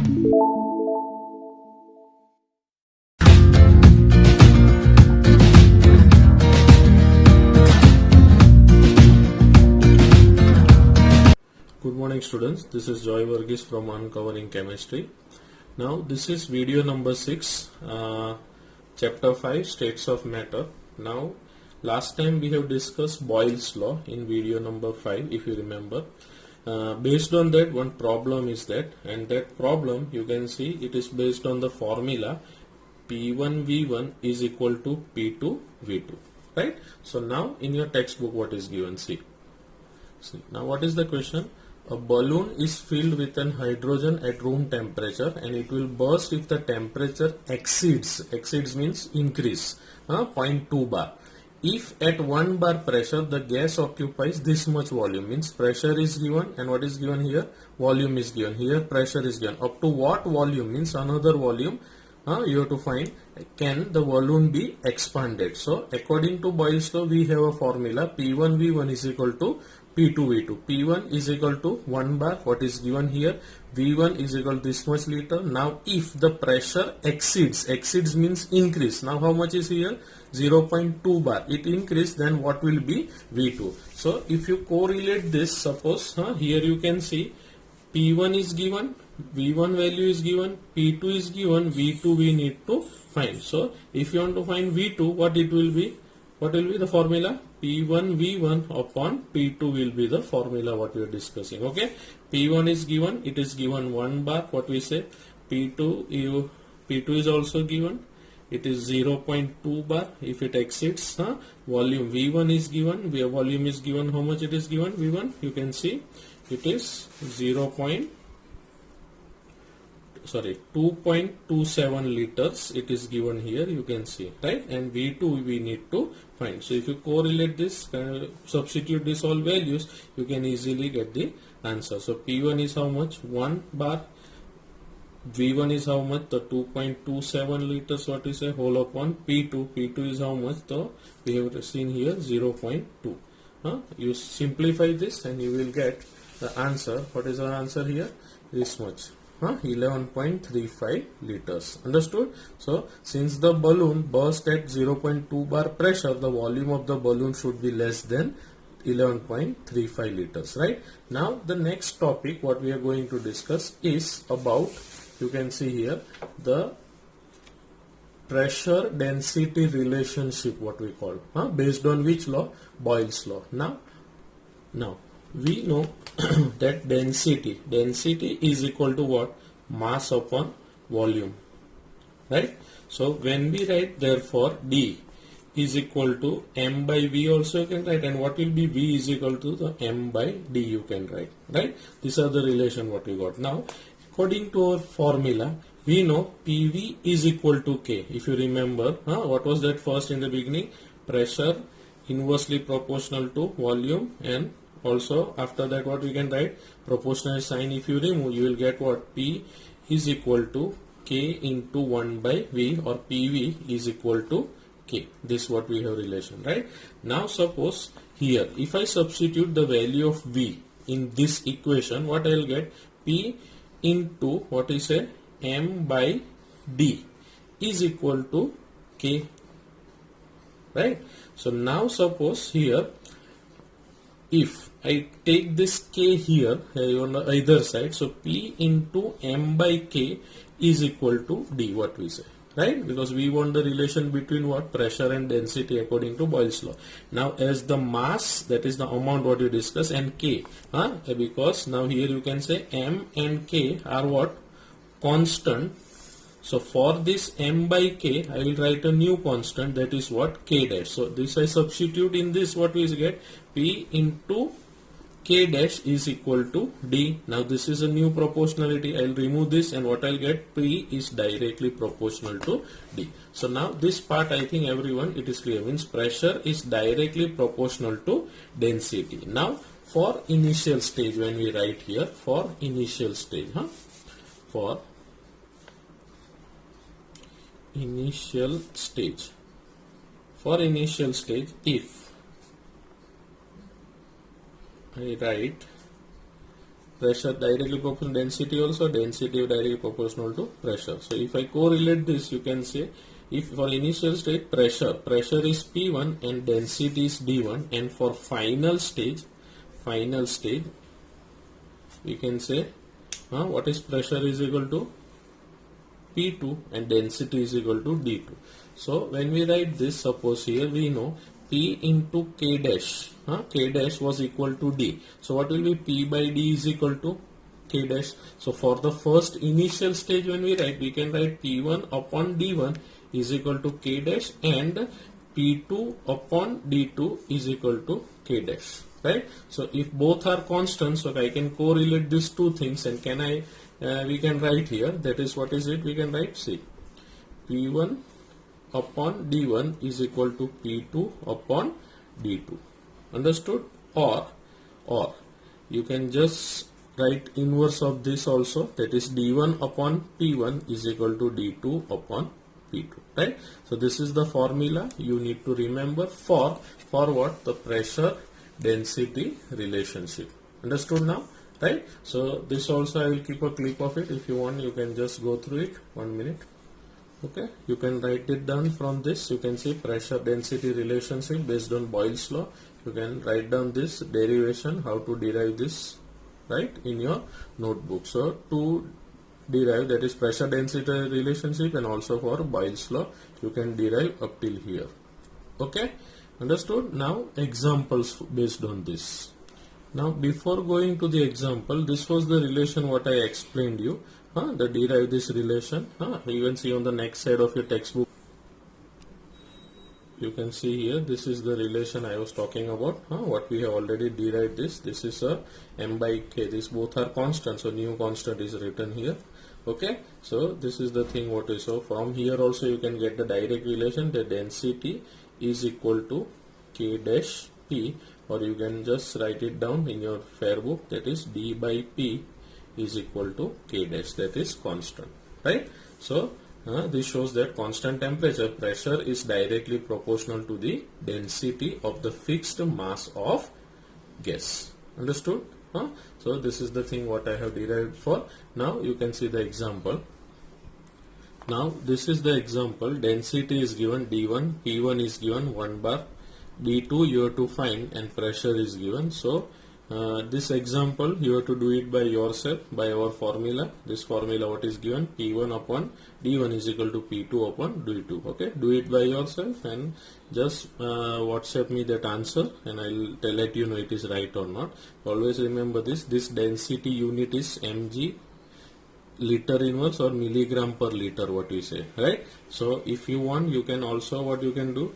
Good morning students, this is Joy Varghese from Uncovering Chemistry. Now this is video number 6, chapter 5, states of matter. Now last time we have discussed Boyle's law in video number 5, if you remember. Based on that, one problem is that, and that problem you can see it is based on the formula P1V1 is equal to P2V2, right? So now in your textbook what is given, see. Now what is the question? A balloon is filled with an hydrogen at room temperature and it will burst if the temperature exceeds means increase, 0.2 bar. If at 1 bar pressure the gas occupies this much volume, means pressure is given and what is given here? Volume is given. Here pressure is given. Up to what volume means another volume you have to find, can the balloon be expanded. So according to Boyle's law we have a formula P1V1 is equal to P2V2. P1 is equal to 1 bar, what is given here, V1 is equal to this much liter. Now if the pressure exceeds means increase. Now how much is here? 0.2 bar. It increase, then what will be? V2. So if you correlate this, suppose here you can see P1 is given, V1 value is given, P2 is given, V2 we need to find. So if you want to find V2, what it will be? What will be the formula? P1 V1 upon P2 will be the formula what we are discussing. Okay, P1 is given, it is given 1 bar, what we say, P2 is also given, it is 0.2 bar. If it exceeds volume, V1 is given, where volume is given, how much it is given, V1 you can see it is 2.27 liters it is given here, you can see, right? And V2 we need to find. So if you correlate this, substitute this all values, you can easily get the answer. So P1 is how much? 1 bar. V1 is how much? The 2.27 liters, what is a whole upon P2. P2 is how much? The we have seen here 0.2. You simplify this and you will get the answer. What is our answer here? This much. 11.35 liters. Understood? So since the balloon burst at 0.2 bar pressure, the volume of the balloon should be less than 11.35 liters, right? Now the next topic what we are going to discuss is about, you can see here, the pressure density relationship, what we call, based on which law? Boyle's law. Now we know that density is equal to what? Mass upon volume, right? So when we write, therefore D is equal to M by V also you can write, and what will be V is equal to the M by D you can write, right? These are the relation what we got. Now according to our formula we know PV is equal to K. If you remember, what was that first in the beginning? Pressure inversely proportional to volume, and also after that what we can write? Proportional sign if you remove, you will get what? P is equal to K into 1 by V, or PV is equal to K. This what we have relation, right? Now suppose here if I substitute the value of V in this equation, what I will get? P into what is a M by D is equal to K, right? So now suppose here if I take this K here on either side, so P into M by K is equal to D, what we say, right? Because we want the relation between what? Pressure and density according to Boyle's law. Now as the mass, that is the amount what you discuss, and K, because now here you can say M and K are what? Constant. So for this M by K, I will write a new constant, that is what? K dash. So this I substitute in this, what we get? P into K dash is equal to D. Now this is a new proportionality. I will remove this, and what I will get? P is directly proportional to D. So now this part I think everyone it is clear, means pressure is directly proportional to density. Now for initial stage, when we write here for initial stage, for initial stage, if I write pressure directly proportional density, also density directly proportional to pressure. So if I correlate this, you can say if for initial state pressure is P1 and density is D1, and for final stage we can say what is pressure is equal to P2 and density is equal to D2. So when we write this, suppose here we know P into K dash, K dash was equal to D. So what will be P by D is equal to K dash. So for the first initial stage when we write, we can write P1 upon D1 is equal to K dash, and P2 upon D2 is equal to K dash. Right? So if both are constant, so I can correlate these two things, and we can write here, that is what is it, we can write, see, P1 upon D1 is equal to P2 upon D2. Understood? Or you can just write inverse of this also, that is D1 upon P1 is equal to D2 upon P2. Right? So this is the formula you need to remember for what? The pressure density relationship. Understood now? Right? So this also I will keep a clip of it. If you want, you can just go through it. 1 minute. Okay, you can write it down from this. You can see pressure density relationship based on Boyle's law. You can write down this derivation, how to derive this, right, in your notebook. So to derive, that is pressure density relationship, and also for Boyle's law you can derive up till here. Okay, understood? Now examples based on this. Now before going to the example, this was the relation what I explained you, the derive this relation. You can see on the next side of your textbook, you can see here, this is the relation I was talking about, what we have already derived this. This is a m by k, these both are constant, so new constant is written here. Okay, so this is the thing what is, so from here also you can get the direct relation, the density is equal to k dash p, or you can just write it down in your fair book, that is d by p is equal to k dash, that is constant. Right? So this shows that constant temperature pressure is directly proportional to the density of the fixed mass of gas. Understood? So this is the thing what I have derived for. Now you can see the example. Now this is the example. Density is given D1, P1 is given 1 bar, D2 you have to find, and pressure is given. So this example you have to do it by yourself, by our formula. This formula what is given, P1 upon D1 is equal to P2 upon D2. Okay, do it by yourself and just WhatsApp me that answer, and I'll let you know it is right or not. Always remember this density unit is mg liter inverse or milligram per liter, what we say, right? So if you want, you can also, what you can do,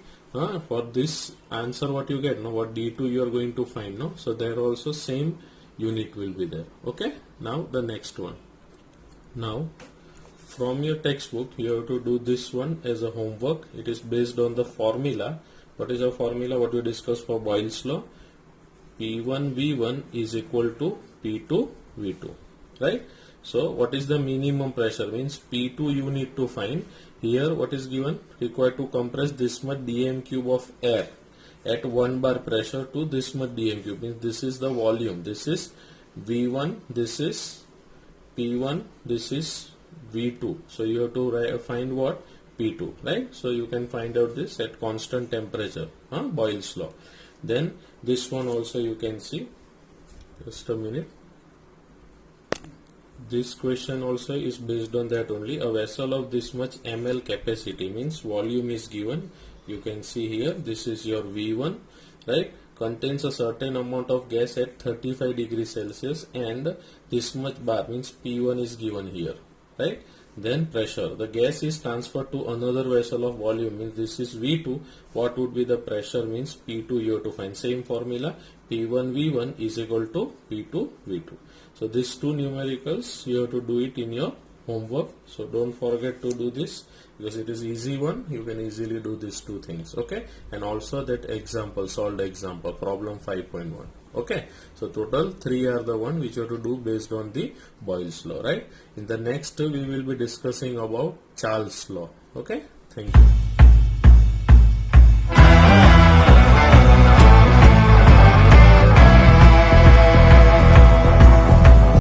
for this answer what you get, what D2 you are going to find, so there also same unit will be there. Okay, now the next one. Now from your textbook you have to do this one as a homework. It is based on the formula. What is the formula what we discussed for Boyle's law? P1 V1 is equal to P2 V2, right? So what is the minimum pressure, means P2 you need to find. Here what is given, required to compress this much dm cube of air at 1 bar pressure to this much dm cube, means this is the volume, this is V1, this is P1, this is V2. So you have to find what? P2, right? So you can find out this at constant temperature, Boyle's law. Then this one also you can see, just a minute. This question also is based on that only. A vessel of this much ml capacity, means volume is given. You can see here, this is your V1, right? Contains a certain amount of gas at 35 degrees Celsius, and this much bar, means P1 is given here, right? Then pressure, the gas is transferred to another vessel of volume, means this is V2. What would be the pressure, means P2 you have to find. Same formula, P1 V1 is equal to P2 V2. So these two numericals you have to do it in your homework. So don't forget to do this, because it is easy one. You can easily do these two things. Okay, and also that example, solved example, problem 5.1. Okay, so total 3 are the one which you have to do based on the Boyle's law, right? In the next we will be discussing about Charles' law. Okay, thank you.